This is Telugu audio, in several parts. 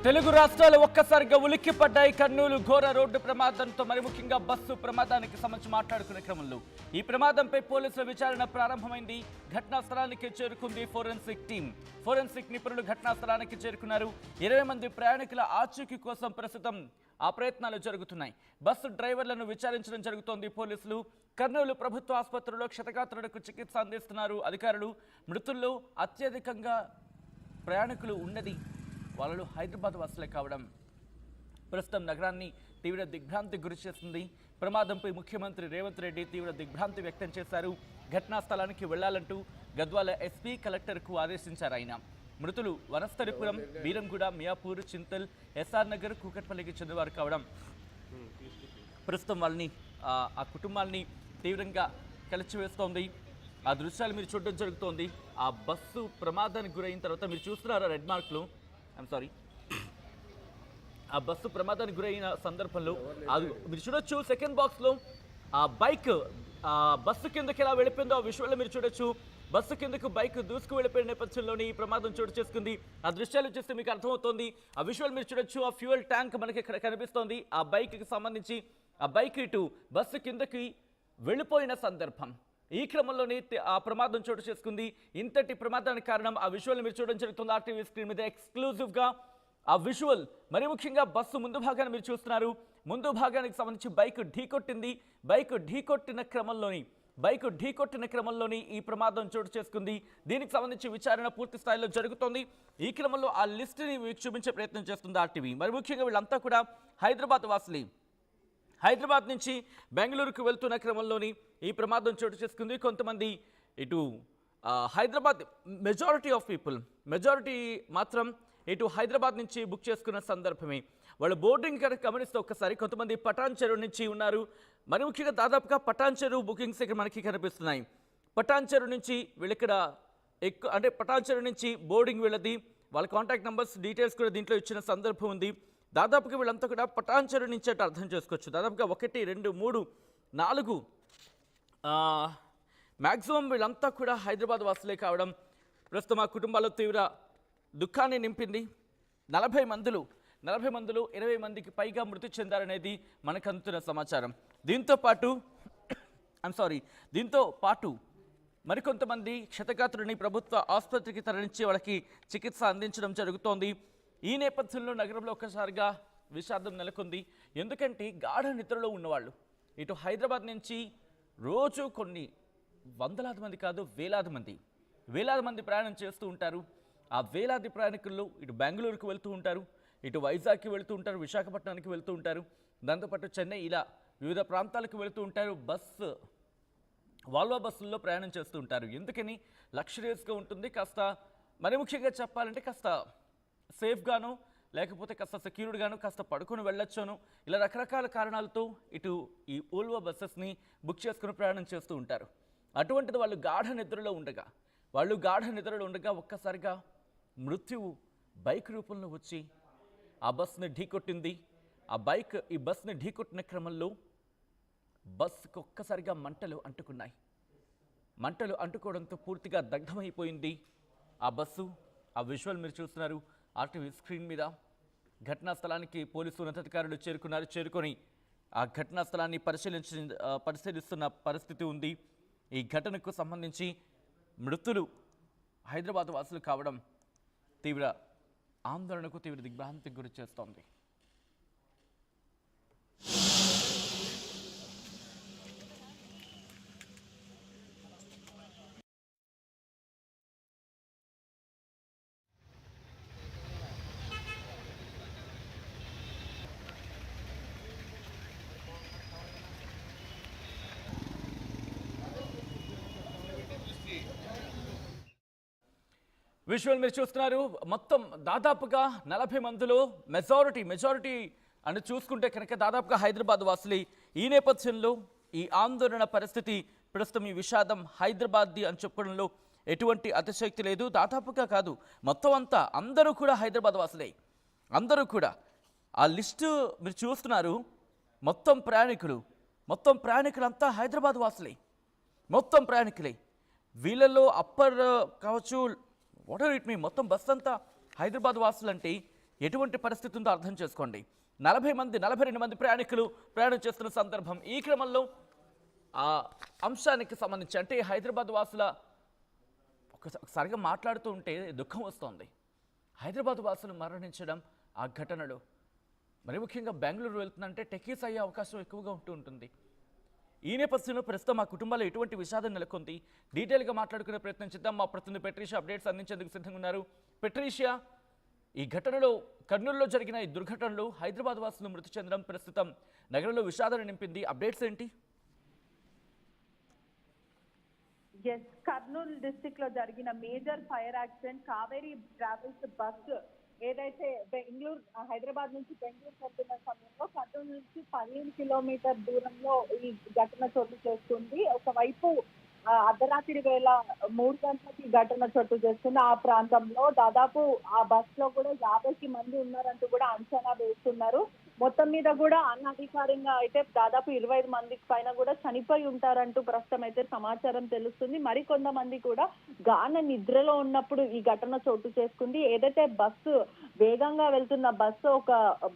తెలుగు రాష్ట్రాలు ఒక్కసారిగా ఉలిక్కిపడ్డాయి. కర్నూలు ఘోర రోడ్డు ప్రమాదంతో మరి ముఖ్యంగా బస్సు ప్రమాదానికి సంబంధించి మాట్లాడుకునే క్రమంలో ఈ ప్రమాదంపై పోలీసుల విచారణ ప్రారంభమైంది. ఘటనా స్థలానికి చేరుకుంది ఫోరెన్సిక్ టీం. ఫోరెన్సిక్ నిపుణులు ఘటనా స్థలానికి చేరుకున్నారు. 20 మంది ప్రయాణికుల ఆచూకీ కోసం ప్రస్తుతం ఆ ప్రయత్నాలు జరుగుతున్నాయి. బస్సు డ్రైవర్లను విచారించడం జరుగుతోంది పోలీసులు. కర్నూలు ప్రభుత్వ ఆసుపత్రిలో క్షతగాత్రులకు చికిత్స అందిస్తున్నారు అధికారులు. మృతుల్లో అత్యధికంగా ప్రయాణికులు ఉన్నది వాళ్ళు హైదరాబాద్ వాసులే కావడం ప్రస్తుతం నగరాన్ని తీవ్ర దిగ్భ్రాంతికి గురి చేస్తుంది. ప్రమాదంపై ముఖ్యమంత్రి రేవంత్ రెడ్డి తీవ్ర దిగ్భ్రాంతి వ్యక్తం చేశారు. ఘటనా స్థలానికి వెళ్లాలంటూ గద్వాల ఎస్పీ కలెక్టర్కు ఆదేశించారు ఆయన. మృతులు వనస్థలిపురం, బీరంగూడ, మియాపూర్, చింతల్, ఎస్ఆర్ నగర్, కూకట్పల్లికి చెందినవారు కావడం ప్రస్తుతం వాళ్ళని ఆ కుటుంబాలని తీవ్రంగా కలిచివేస్తోంది. ఆ దృశ్యాలు మీరు చూడడం జరుగుతోంది. ఆ బస్సు ప్రమాదానికి గురైన తర్వాత మీరు చూస్తున్నారా రెడ్ మార్క్లు, సారీ, ఆ బస్సు ప్రమాదానికి గురైన సందర్భంలో అది మీరు చూడొచ్చు. సెకండ్ బాక్స్లో ఆ బైక్ బస్సు కిందకి ఎలా వెళ్ళిపోయిందో ఆ విజువల్లో మీరు చూడొచ్చు. బస్సు కిందకు బైక్ దూసుకు వెళ్ళిపోయిన నేపథ్యంలోనే ఈ ప్రమాదం చోటు చేసుకుంది. ఆ దృశ్యాలు చూస్తే మీకు అర్థమవుతోంది. ఆ విజువల్ మీరు చూడొచ్చు. ఆ ఫ్యూయల్ ట్యాంక్ మనకి ఇక్కడ కనిపిస్తోంది. ఆ బైక్కి సంబంధించి ఆ బైక్ ఇటు బస్సు కిందకి వెళ్ళిపోయిన సందర్భం. ఈ క్రమంలోనే ఆ ప్రమాదం చోటు చేసుకుంది. ఇంతటి ప్రమాదానికి కారణం ఆ విజువల్ మీరు చూడడం జరుగుతుంది. ఆర్టీవీ స్క్రీన్ మీద ఎక్స్క్లూజివ్గా ఆ విజువల్. మరి ముఖ్యంగా బస్సు ముందు భాగాన్ని మీరు చూస్తున్నారు. ముందు భాగానికి సంబంధించి బైక్ ఢీకొట్టింది. బైక్ ఢీకొట్టిన క్రమంలోని ఈ ప్రమాదం చోటు చేసుకుంది. దీనికి సంబంధించి విచారణ పూర్తి స్థాయిలో జరుగుతోంది. ఈ క్రమంలో ఆ లిస్టుని మీకు చూపించే ప్రయత్నం చేస్తుంది ఆర్టీవీ. మరి ముఖ్యంగా వీళ్ళంతా కూడా హైదరాబాద్ వాసులే. హైదరాబాద్ నుంచి బెంగళూరుకు వెళ్తున్న క్రమంలోని ఈ ప్రమాదం చోటు చేసుకుంది. కొంతమంది ఇటు హైదరాబాద్ మెజారిటీ మాత్రం ఇటు హైదరాబాద్ నుంచి బుక్ చేసుకున్న సందర్భమే. వాళ్ళు బోర్డింగ్ కనుక గమనిస్తే ఒక్కసారి కొంతమంది పటాన్ చెరువు నుంచి ఉన్నారు. మరి ముఖ్యంగా దాదాపుగా పటాన్ చెరువు బుకింగ్స్ ఇక్కడ మనకి కనిపిస్తున్నాయి. పటాన్ చెరువు నుంచి వీళ్ళిక్కడ పటాన్ చెరువు నుంచి బోర్డింగ్ వీళ్ళది. వాళ్ళ కాంటాక్ట్ నెంబర్స్ డీటెయిల్స్ కూడా దీంట్లో ఇచ్చిన సందర్భం ఉంది. దాదాపుగా వీళ్ళంతా కూడా పటాన్ చెరువు నుంచి అంటే అర్థం చేసుకోవచ్చు. దాదాపుగా 1, 2, 3, 4 మ్యాక్సిమం వీళ్ళంతా కూడా హైదరాబాద్ వాసులే కావడం ప్రస్తుతం ఆ కుటుంబాల్లో తీవ్ర దుఃఖాన్ని నింపింది. 40 మందిలో 20 మందికి పైగా మృతి చెందారనేది మనకు అందుతున్న సమాచారం. దీంతో పాటు మరికొంతమంది క్షతగాత్రుని ప్రభుత్వ ఆసుపత్రికి తరలించి వాళ్ళకి చికిత్స అందించడం జరుగుతోంది. ఈ నేపథ్యంలో నగరంలో ఒక్కసారిగా విషాదం నెలకొంది. ఎందుకంటే గాఢ నిద్రలో ఉన్నవాళ్ళు ఇటు హైదరాబాద్ నుంచి రోజు కొన్ని వందలాది మంది కాదు వేలాది మంది ప్రయాణం చేస్తూ ఉంటారు. ఆ వేలాది ప్రయాణికుల్లో ఇటు బెంగళూరుకు వెళ్తూ ఉంటారు, ఇటు వైజాగ్కి వెళ్తూ ఉంటారు, విశాఖపట్నానికి వెళ్తూ ఉంటారు, దాంతోపాటు చెన్నై, ఇలా వివిధ ప్రాంతాలకు వెళుతూ ఉంటారు. వాల్వో బస్సుల్లో ప్రయాణం చేస్తూ ఉంటారు. ఎందుకని లగ్జరియస్గా ఉంటుంది. కాస్త మరి ముఖ్యంగా చెప్పాలంటే కాస్త సేఫ్గాను, లేకపోతే కాస్త సెక్యూర్డ్గాను, కాస్త పడుకొని వెళ్ళొచ్చాను, ఇలా రకరకాల కారణాలతో ఇటు ఈ ఓల్వో బస్సెస్ని బుక్ చేసుకుని ప్రయాణం చేస్తూ ఉంటారు. అటువంటిది వాళ్ళు గాఢ నిద్రలో ఉండగా ఒక్కసారిగా మృత్యువు బైక్ రూపంలో వచ్చి ఆ బస్ని ఢీకొట్టింది. ఈ బస్ని ఢీకొట్టిన క్రమంలో బస్సుకు ఒక్కసారిగా మంటలు అంటుకోవడంతో పూర్తిగా దగ్ధమైపోయింది ఆ బస్సు. ఆ విజువల్ మీరు చూస్తున్నారు ఆర్టీవీ స్క్రీన్ మీద. ఘటనా స్థలానికి పోలీసు ఉన్నతాధికారులు చేరుకొని ఆ ఘటనా స్థలాన్ని పరిశీలిస్తున్న పరిస్థితి ఉంది. ఈ ఘటనకు సంబంధించి మృతులు హైదరాబాద్ వాసులు కావడం తీవ్ర ఆందోళనకు, తీవ్ర దిగ్భ్రాంతికి గురి చేస్తోంది. విజువల్ మీరు చూస్తున్నారు. మొత్తం దాదాపుగా 40 మందిలో మెజారిటీ అని చూసుకుంటే కనుక దాదాపుగా హైదరాబాద్ వాసులు. ఈ నేపథ్యంలో ఈ ఆందోళన పరిస్థితి ప్రస్తుతం ఈ విషాదం హైదరాబాద్ది అని చెప్పుకోవడంలో ఎటువంటి అతిశయోక్తి లేదు. దాదాపుగా కాదు, మొత్తం అంతా అందరూ కూడా హైదరాబాద్ వాసులే. అందరూ కూడా ఆ లిస్టు మీరు చూస్తున్నారు. మొత్తం ప్రయాణికులంతా హైదరాబాద్ వాసులే. మొత్తం ప్రయాణికులే. వీళ్ళలో అప్పర్ కావచ్చు, వాట్ ఎవర్ ఇట్ మీ, మొత్తం బస్ అంతా హైదరాబాద్ వాసులు అంటే ఎటువంటి పరిస్థితి ఉందో అర్థం చేసుకోండి. 42 మంది ప్రయాణికులు ప్రయాణం చేస్తున్న సందర్భం. ఈ క్రమంలో ఆ అంశానికి సంబంధించి అంటే హైదరాబాద్ వాసుల ఒకసారిగా మాట్లాడుతూ ఉంటే దుఃఖం వస్తోంది. హైదరాబాద్ వాసులు మరణించడం, ఆ ఘటనలు మరి ముఖ్యంగా బెంగళూరు వెళ్తుందంటే టెకీస్ అయ్యే అవకాశం ఎక్కువగా ఉంటుంది. ఈ నేపథ్యంలో ప్రస్తుతం మా కుటుంబాల్లో ఎటువంటి విషాదం నెలకొంది, డీటెయిల్గా మాట్లాడుకునే ప్రయత్నం చేద్దాం. మా ప్రతినిధి పెట్రీషియా అప్డేట్స్ అందించేందుకు సిద్ధంగా ఉన్నారు. పెట్రీషియా, ఈ ఘటనలో కర్నూలులో జరిగిన ఈ దుర్ఘటనలో హైదరాబాద్ వాసులు మృతి చెందడం ప్రస్తుతం నగరంలో విషాదాన్ని నింపింది. అప్డేట్స్ ఏంటి? కర్నూలు డిస్ట్రిక్ట్ లో జరిగిన major fire accident Kaveri travels bus ఏదైతే హైదరాబాద్ నుంచి బెంగళూరు వెళ్తున్న సమయంలో కర్నూలు నుంచి 15 కిలోమీటర్ దూరంలో ఈ ఘటన చోటు చేసుకుంది. ఒకవైపు అర్ధరాత్రి వేళ 3 గంటలకి ఘటన చోటు చేసుకుంది. ఆ ప్రాంతంలో దాదాపు ఆ బస్ లో కూడా 50 మంది ఉన్నారంటూ కూడా అంచనా వేస్తున్నారు. మొత్తం మీద కూడా అనధికారికంగా అయితే దాదాపు 25 మందికి పైన కూడా చనిపోయి ఉంటారంటూ ప్రస్తుతం అయితే సమాచారం తెలుస్తుంది. మరికొంతమంది కూడా గాఢ నిద్రలో ఉన్నప్పుడు ఈ ఘటన చోటు చేసుకుంది. ఏదైతే బస్సు వేగంగా వెళ్తున్న బస్సు ఒక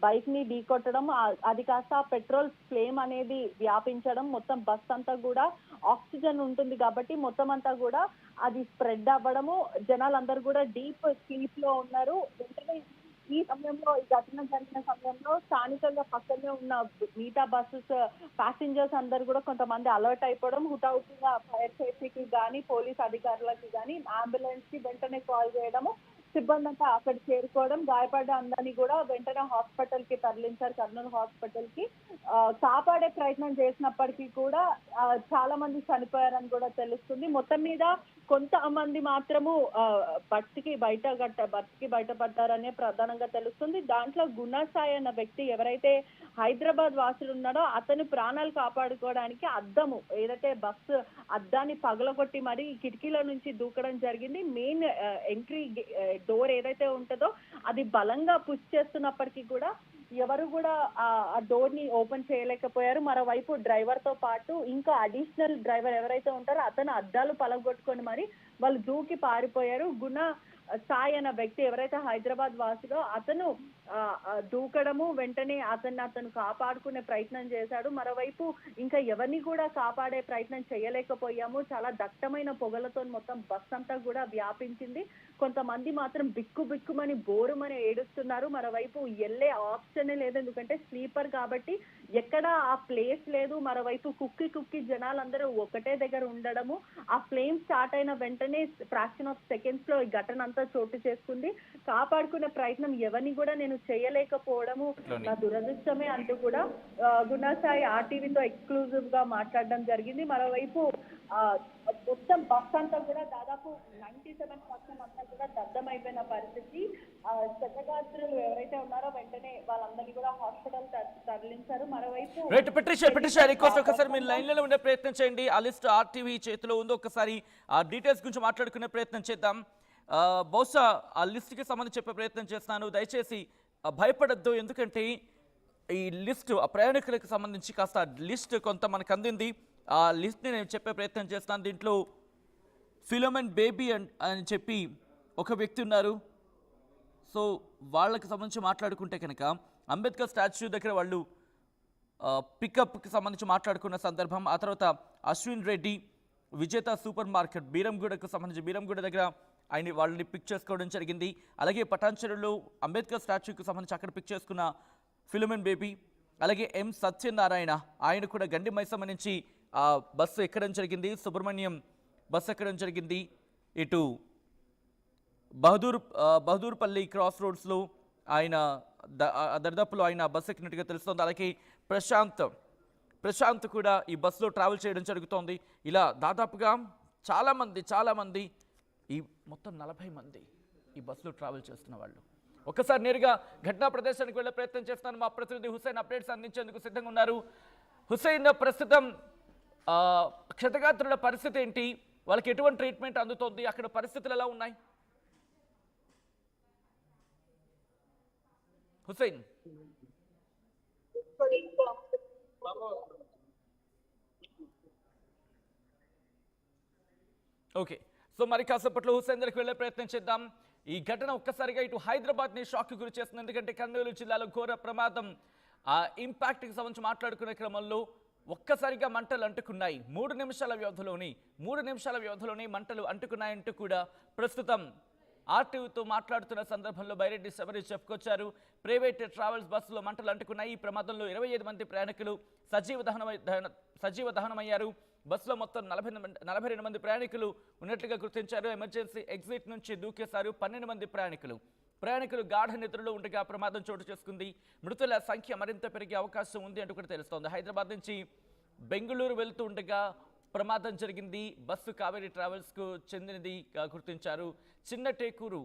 బైక్ ని ఢీకొట్టడం, అది కాస్త పెట్రోల్ ఫ్లేమ్ అనేది వ్యాపించడం, మొత్తం బస్ అంతా కూడా ఆక్సిజన్ ఉంటుంది కాబట్టి మొత్తం అంతా కూడా అది స్ప్రెడ్ అవ్వడము, జనాలందరూ కూడా డీప్ స్లీప్ లో ఉన్నారు. వెంటనే ఈ సమయంలో ఈ ఘటన జరిగిన సమయంలో స్థానికంగా పక్కనే ఉన్న మిగతా బస్సెస్ ప్యాసింజర్స్ అందరు కూడా కొంతమంది అలర్ట్ అయిపోవడం, హుటాహుటిగా ఫైర్ సేఫ్టీకి కానీ పోలీస్ అధికారులకి కానీ అంబులెన్స్ కి వెంటనే కాల్ చేయడము, సిబ్బంది అంతా అక్కడ చేరుకోవడం, గాయపడ్డ అందరినీ కూడా వెంటనే హాస్పిటల్ కి తరలించారు. కర్నూలు హాస్పిటల్ కి కాపాడే ప్రయత్నం చేసినప్పటికీ కూడా చాలా మంది చనిపోయారని కూడా తెలుస్తుంది. మొత్తం మీద కొంతమంది మాత్రము బతికి బయటపడ్డారనే ప్రధానంగా తెలుస్తుంది. దాంట్లో గుణసాయి అన్న వ్యక్తి ఎవరైతే హైదరాబాద్ వాసులు ఉన్నాడో అతను ప్రాణాలు కాపాడుకోవడానికి అద్దము ఏదైతే బస్సు అద్దాన్ని పగలగొట్టి మరి కిటికీల నుంచి దూకడం జరిగింది. మెయిన్ ఎంట్రీ డోర్ ఏదైతే ఉంటుందో అది బలంగా పుష్ చేస్తున్నప్పటికీ కూడా ఎవరు కూడా ఆ డోర్ ని ఓపెన్ చేయలేకపోయారు. మరోవైపు డ్రైవర్ తో పాటు ఇంకా అడిషనల్ డ్రైవర్ ఎవరైతే ఉంటారో అతను అద్దాలు పలగొట్టుకొని మరి వాళ్ళు దూకి పారిపోయారు. సాయి అన్న వ్యక్తి ఎవరైతే హైదరాబాద్ వాసిలో అతను దూకడము, వెంటనే అతను కాపాడుకునే ప్రయత్నం చేశాడు. మరోవైపు ఇంకా ఎవరిని కూడా కాపాడే ప్రయత్నం చేయలేకపోయాము. చాలా దట్టమైన పొగలతో మొత్తం బస్ అంతా కూడా వ్యాపించింది. కొంతమంది మాత్రం బిక్కుమని బోరుమని ఏడుస్తున్నారు. మరోవైపు వెళ్ళే ఆప్షనే లేదు, ఎందుకంటే స్లీపర్ కాబట్టి ఎక్కడ ఆ ప్లేస్ లేదు. మరోవైపు కుక్కి జనాలందరూ ఒకటే దగ్గర ఉండడము, ఆ ఫ్లేమ్ స్టార్ట్ అయిన వెంటనే ఫ్రాక్షన్ ఆఫ్ సెకండ్స్ లో ఈ ఘటన అంతా చోటు చేసుకుంది. కాపాడుకునే ప్రయత్నం ఎవరిని కూడా నేను చేయలేకపోవడము నా దురదృష్టమే అంటూ కూడా గుణసాయి ఆర్టీవీతో ఎక్స్క్లూజివ్ గా మాట్లాడడం జరిగింది. మరోవైపు మొత్తం బస్ అంతా కూడా దాదాపు 97% అంతా కూడా దగ్ధమైపోయిన పరిస్థితి. క్షతగాత్రులు ఎవరైతే ఉన్నారో వెంటనే వాళ్ళందరినీ కూడా హాస్పిటల్ తరలించారు. మరోవైపు ఒకసారి మీరు లైన్ లో ఉండే ప్రయత్నం చేయండి. ఆ లిస్ట్ ఆర్టీవీ చేతిలో ఉందో ఒకసారి ఆ డీటెయిల్స్ గురించి మాట్లాడుకునే ప్రయత్నం చేద్దాం. బహుశా ఆ లిస్ట్కి సంబంధించి చెప్పే ప్రయత్నం చేస్తున్నాను. దయచేసి భయపడద్దు, ఎందుకంటే ఈ లిస్ట్ ఆ ప్రయాణికులకు సంబంధించి కాస్త లిస్ట్ కొంత మనకు అందింది. ఆ లిస్ట్ని నేను చెప్పే ప్రయత్నం చేస్తాను. దీంట్లో ఫిలోమెన్ బేబీ అని చెప్పి ఒక వ్యక్తి ఉన్నారు. సో వాళ్ళకి సంబంధించి మాట్లాడుకుంటే కనుక అంబేద్కర్ స్టాచ్యూ దగ్గర వాళ్ళు పికప్కి సంబంధించి మాట్లాడుకున్న సందర్భం. ఆ తర్వాత అశ్విన్ రెడ్డి విజేత సూపర్ మార్కెట్ బీరంగూడకు సంబంధించి బీరంగూడ దగ్గర వాళ్ళని పిక్ చేసుకోవడం జరిగింది. అలాగే పటాన్చెరులో అంబేద్కర్ స్టాచ్యూకి సంబంధించి అక్కడ పిక్ చేసుకున్న ఫిలోమెన్ బేబీ, అలాగే ఎం సత్యనారాయణ ఆయన కూడా గండి మైసమ్మ నుంచి బస్సు ఎక్కడం జరిగింది. సుబ్రహ్మణ్యం బస్సు ఎక్కడం జరిగింది. ఇటు బహదూర్పల్లి క్రాస్ రోడ్స్లో ఆయన దర్దాపులో ఆయన బస్సు ఎక్కినట్టుగా తెలుస్తోంది. అలాగే ప్రశాంత్ కూడా ఈ బస్సులో ట్రావెల్ చేయడం జరుగుతోంది. ఇలా దాదాపుగా చాలామంది ఈ మొత్తం 40 మంది ఈ బస్సులో ట్రావెల్ చేస్తున్న వాళ్ళు. ఒక్కసారి నేరుగా ఘటనా ప్రదేశానికి వెళ్ళే ప్రయత్నం చేస్తాను. మా ప్రతినిధి హుస్సేన్ అప్డేట్స్ అందించేందుకు సిద్ధంగా ఉన్నారు. హుస్సేన్, ప్రస్తుతం క్షతగాత్రుల పరిస్థితి ఏంటి, వాళ్ళకి ఎటువంటి ట్రీట్మెంట్ అందుతోంది, అక్కడ పరిస్థితులు ఎలా ఉన్నాయి? హుస్సేన్. ఓకే, సో మరి కాసేపట్లో హుస్సేన్ దగ్గరికి వెళ్ళే ప్రయత్నం చేద్దాం. ఈ ఘటన ఒక్కసారిగా ఇటు హైదరాబాద్ని షాక్ గురి చేస్తుంది. ఎందుకంటే కర్నూలు జిల్లాలో ఘోర ప్రమాదం ఇంపాక్ట్కి సంబంధించి మాట్లాడుకునే క్రమంలో ఒక్కసారిగా మంటలు అంటుకున్నాయి. 3 నిమిషాల వ్యవధిలోనే మంటలు అంటుకున్నాయంటూ కూడా ప్రస్తుతం ఆర్టీవీతో మాట్లాడుతున్న సందర్భంలో బైరెడ్డి శబరి చెప్పుకొచ్చారు. ప్రైవేట్ ట్రావెల్స్ బస్సులో మంటలు అంటుకున్నాయి. ఈ ప్రమాదంలో 25 మంది ప్రయాణికులు సజీవ దహనమయ్యారు. బస్సులో మొత్తం 42 మంది ప్రయాణికులు ఉన్నట్లుగా గుర్తించారు. ఎమర్జెన్సీ ఎగ్జిట్ నుంచి దూకేశారు 12 మంది ప్రయాణికులు గాఢ నిద్రలో ఉండగా ప్రమాదం చోటు చేసుకుంది. మృతుల సంఖ్య మరింత పెరిగే అవకాశం ఉంది అంటూ కూడా తెలుస్తోంది. హైదరాబాద్ నుంచి బెంగళూరు వెళ్తూ ఉండగా ప్రమాదం జరిగింది. బస్సు కావేరీ ట్రావెల్స్కు చెందినది గుర్తించారు. చిన్న టేకూరు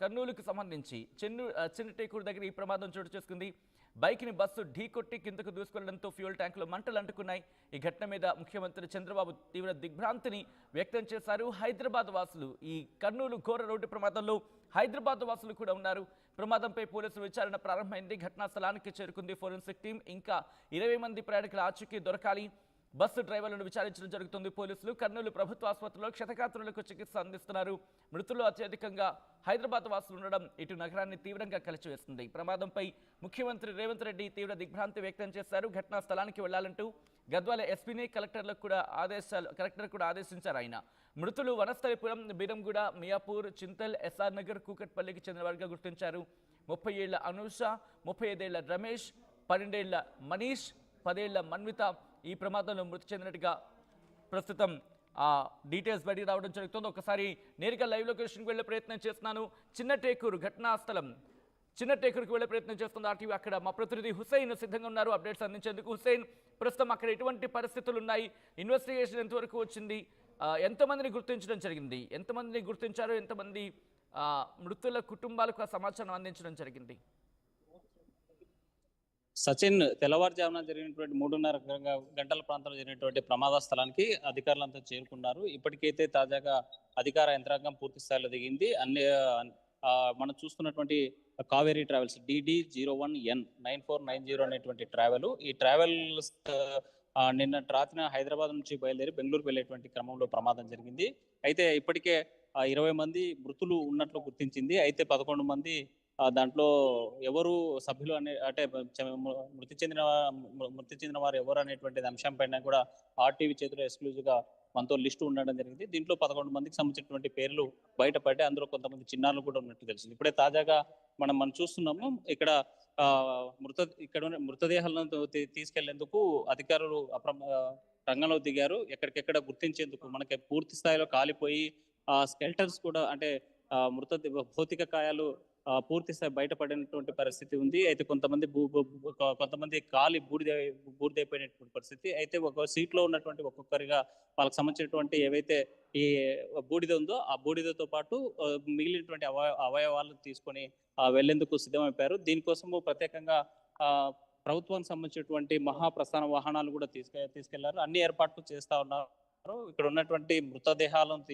కర్నూలుకు సంబంధించి చిన్న టేకూరు దగ్గర ఈ ప్రమాదం చోటు చేసుకుంది. బైక్ని బస్సు ఢీకొట్టి కిందకు దూసుకెళ్లడంతో ఫ్యూయల్ ట్యాంకులో మంటలు అంటుకున్నాయి. ఈ ఘటన మీద ముఖ్యమంత్రి చంద్రబాబు తీవ్ర దిగ్భ్రాంతిని వ్యక్తం చేశారు. హైదరాబాద్ వాసులు ఈ కర్నూలు ఘోర రోడ్డు ప్రమాదంలో హైదరాబాద్ వాసులు కూడా ఉన్నారు. ప్రమాదంపై పోలీసులు విచారణ ప్రారంభమైంది. ఘటనా స్థలానికి చేరుకుంది ఫోరెన్సిక్ టీం. ఇంకా 20 మంది ప్రయాణికుల ఆచూకీ దొరకాలి. బస్సు డ్రైవర్లను విచారించడం జరుగుతుంది. పోలీసులు కర్నూలు ప్రభుత్వ ఆసుపత్రిలో క్షతగాత్రులకు చికిత్స అందిస్తున్నారు. మృతులు అత్యధికంగా హైదరాబాద్ వాసులు ఉండడం ఇటు నగరాన్ని తీవ్రంగా కలిచివేస్తుంది. ప్రమాదంపై ముఖ్యమంత్రి రేవంత్ రెడ్డి తీవ్ర దిగ్భ్రాంతి వ్యక్తం చేశారు. ఘటనా స్థలానికి వెళ్లాలంటూ గద్వాల ఎస్పీని కలెక్టర్ కూడా ఆదేశించారు ఆయన. మృతులు వనస్థలిపురం, బీరంగూడ, మియాపూర్, చింతల్, ఎస్ఆర్ నగర్, కూకట్పల్లికి చెందిన వారిగా గుర్తించారు. 30 ఏళ్ల అనూష, 35 ఏళ్ల రమేష్, 12 ఏళ్ల మనీష్, 10 ఏళ్ల మన్విత ఈ ప్రమాదంలో మృతి చెందినట్టుగా ప్రస్తుతం డీటెయిల్స్ బయటికి రావడం జరుగుతుంది. ఒకసారి నేరుగా లైవ్ లొకేషన్కి వెళ్ళే ప్రయత్నం చేస్తున్నాను. చిన్న టేకూరు ఘటనా స్థలం, చిన్న టేకూరుకి వెళ్ళే ప్రయత్నం చేస్తుంది ఆర్టీవీ. అక్కడ మా ప్రతినిధి హుసేన్ సిద్ధంగా ఉన్నారు అప్డేట్స్ అందించేందుకు. హుసేన్, ప్రస్తుతం అక్కడ ఎటువంటి పరిస్థితులు ఉన్నాయి? ఇన్వెస్టిగేషన్ ఎంతవరకు వచ్చింది? ఎంతమందిని గుర్తించడం జరిగింది? ఎంతమందిని గుర్తించారు? ఎంతమంది మృతుల కుటుంబాలకు ఆ సమాచారం అందించడం జరిగింది? సచిన్, తెల్లవారుజామున జరిగినటువంటి 3:30 గంటల ప్రాంతంలో జరిగినటువంటి ప్రమాద స్థలానికి అధికారులంతా చేరుకున్నారు. ఇప్పటికైతే తాజాగా అధికార యంత్రాంగం పూర్తి స్థాయిలో దిగింది. మనం చూస్తున్నటువంటి కావేరీ ట్రావెల్స్ DD01N9490 అనేటువంటి ట్రావెల్, ఈ ట్రావెల్స్ నిన్న రాత్రి హైదరాబాద్ నుంచి బయలుదేరి బెంగళూరుకు వెళ్ళేటువంటి క్రమంలో ప్రమాదం జరిగింది. అయితే ఇప్పటికే 20 మంది మృతులు ఉన్నట్లు గుర్తించింది. అయితే 11 మంది దాంట్లో ఎవరు సభ్యులు అంటే మృతి చెందిన వారు ఎవరు అనేటువంటి అంశం పైన కూడా ఆర్టీవీ చేతిలో ఎక్స్క్లూజివ్ గా మనతో లిస్టు ఉండడం జరిగింది. దీంట్లో 11 మందికి సంబంధించినటువంటి పేర్లు బయటపడ్డాయి. అందులో కొంతమంది చిన్నారులు కూడా ఉన్నట్టు తెలిసింది. ఇప్పుడే తాజాగా మనం చూస్తున్నాము. ఇక్కడ మృతదేహాలను తీసుకెళ్లేందుకు అధికారులు రంగంలో దిగారు. ఎక్కడికెక్కడ గుర్తించేందుకు మనకి పూర్తి స్థాయిలో కాలిపోయి స్కెల్టన్స్ కూడా అంటే భౌతిక కాయాలు పూర్తి స్థాయి బయటపడినటువంటి పరిస్థితి ఉంది. అయితే కొంతమంది కాలి బూడిదైపోయినటువంటి పరిస్థితి. అయితే ఒక సీట్ లో ఉన్నటువంటి ఒక్కొక్కరిగా వాళ్ళకి సంబంధించినటువంటి ఏవైతే ఈ బూడిద ఉందో ఆ బూడిదతో పాటు మిగిలినటువంటి అవయవాలను తీసుకొని వెళ్లేందుకు సిద్ధమైపోయారు. దీనికోసము ప్రత్యేకంగా ప్రభుత్వానికి సంబంధించినటువంటి మహాప్రస్థాన వాహనాలు కూడా తీసుకెళ్లారు. అన్ని ఏర్పాట్లు చేస్తా ఉన్నారు. ఇక్కడ ఉన్నటువంటి మృతదేహాలను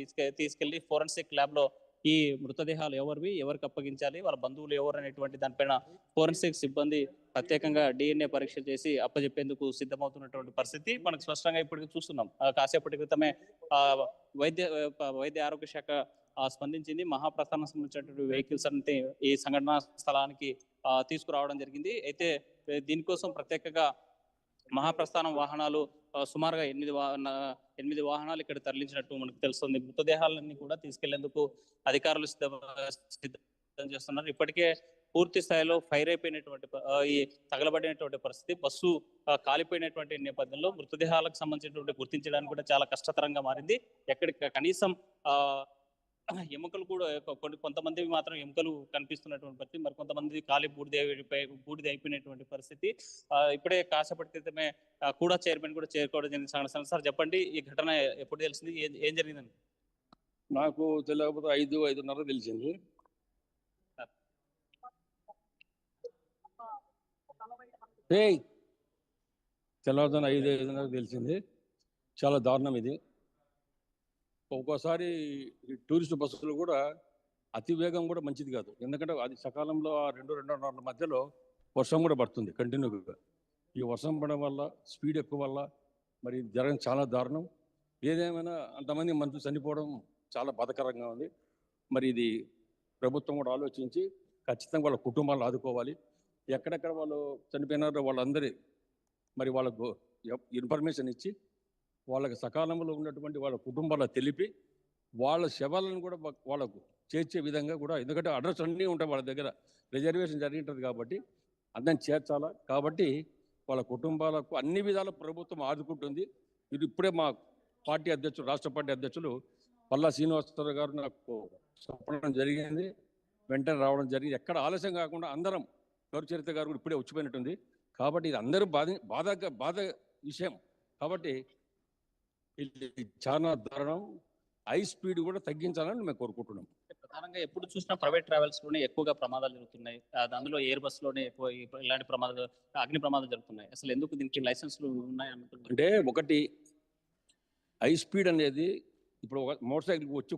తీసుకెళ్లి ఫోరెన్సిక్ ల్యాబ్ లో ఈ మృతదేహాలు ఎవరికి అప్పగించాలి, వాళ్ళ బంధువులు ఎవరు అనేటువంటి దానిపైన ఫోరెన్సిక్ సిబ్బంది ప్రత్యేకంగా DNA పరీక్ష చేసి అప్పచెప్పేందుకు సిద్ధమవుతున్నటువంటి పరిస్థితి మనకు స్పష్టంగా ఇప్పటికీ చూస్తున్నాం. కాసేపటి క్రితమే వైద్య ఆరోగ్య శాఖ స్పందించింది. మహాప్రస్థానం సంబంధించినటువంటి వెహికల్స్ అంటే ఈ సంఘటనా స్థలానికి తీసుకురావడం జరిగింది. అయితే దీనికోసం ప్రత్యేకంగా మహాప్రస్థానం వాహనాలు సుమారుగా 8 వాహనాలు ఇక్కడ తరలించినట్టు మనకు తెలుస్తుంది. మృతదేహాలన్నీ కూడా తీసుకెళ్లేందుకు అధికారులు సిద్ధం చేస్తున్నారు. ఇప్పటికే పూర్తి స్థాయిలో ఫైర్ అయిపోయినటువంటి ఈ తగలబడినటువంటి పరిస్థితి, బస్సు కాలిపోయినటువంటి నేపథ్యంలో మృతదేహాలకు సంబంధించినటువంటి గుర్తించడానికి కూడా చాలా కష్టతరంగా మారింది. కనీసం ఎముకలు కూడా కొంతమంది మాత్రం ఎముకలు కనిపిస్తున్నటువంటి పరిస్థితి, మరి కొంతమంది కాలి బూడిద అయిపోయినటువంటి పరిస్థితి. ఇప్పుడే కాసేపటి క్రితమే కూడా చైర్మన్ కూడా చేరుకోవడం జరిగింది. సార్ చెప్పండి, ఈ ఘటన ఎప్పుడు తెలిసింది, ఏం జరిగిందని? నాకు తెలియకపోతే 5-5:30 తెలిసింది. తెల్లవారుజామున 5-5:30 తెలిసింది. చాలా దారుణం ఇది. ఒక్కోసారి టూరిస్ట్ బస్సులు కూడా అతి వేగం కూడా మంచిది కాదు. ఎందుకంటే అది సకాలంలో 2-2:30 మధ్యలో వర్షం కూడా పడుతుంది కంటిన్యూగా. ఈ వర్షం పడడం వల్ల స్పీడ్ ఎక్కువ వల్ల మరి జరగడం చాలా దారుణం. ఏదేమైనా అంతమంది మనుషులు చనిపోవడం చాలా బాధాకరంగా ఉంది. మరి ఇది ప్రభుత్వం కూడా ఆలోచించి ఖచ్చితంగా వాళ్ళ కుటుంబాలను ఆదుకోవాలి. ఎక్కడెక్కడ వాళ్ళు చనిపోయినారో వాళ్ళందరి మరి వాళ్ళకు ఇన్ఫర్మేషన్ ఇచ్చి వాళ్ళకి సకాలంలో ఉన్నటువంటి వాళ్ళ కుటుంబాలకు తెలిపి వాళ్ళ శవాలను కూడా వాళ్ళకు చేర్చే విధంగా కూడా, ఎందుకంటే అడ్రస్ అన్నీ ఉంటాయి వాళ్ళ దగ్గర, రిజర్వేషన్ జరిగి ఉంటుంది కాబట్టి అందరిని చేర్చాలా. కాబట్టి వాళ్ళ కుటుంబాలకు అన్ని విధాల ప్రభుత్వం ఆదుకుంటుంది. ఇది ఇప్పుడే మా పార్టీ అధ్యక్షులు, రాష్ట్ర పార్టీ అధ్యక్షులు పల్లా శ్రీనివాసరావు గారు నాకు చెప్పడం జరిగింది. వెంటనే రావడం జరిగింది. ఎక్కడ ఆలస్యం కాకుండా అందరం, గౌరవ చరిత్ర గారు కూడా ఇప్పుడే వచ్చిపోయినట్టుంది. కాబట్టి ఇది అందరూ బాధ విషయం. కాబట్టి ఇది చాలా దారుణం. హై స్పీడ్ కూడా తగ్గించాలని మేము కోరుకుంటున్నాం. ప్రధానంగా ఎప్పుడు చూసినా ప్రైవేట్ ట్రావెల్స్ లోనే ఎక్కువగా ప్రమాదాలు జరుగుతున్నాయి. అందులో ఎయిర్ బస్ లోనే ఎక్కువ ఇలాంటి ప్రమాదాలు, అగ్ని ప్రమాదాలు జరుగుతున్నాయి. అసలు ఎందుకు దీనికి లైసెన్స్లు ఉన్నాయనుకుంటున్నారు? అంటే ఒకటి, హై స్పీడ్ అనేది ఇప్పుడు ఒక మోటార్ సైకిల్ వచ్చి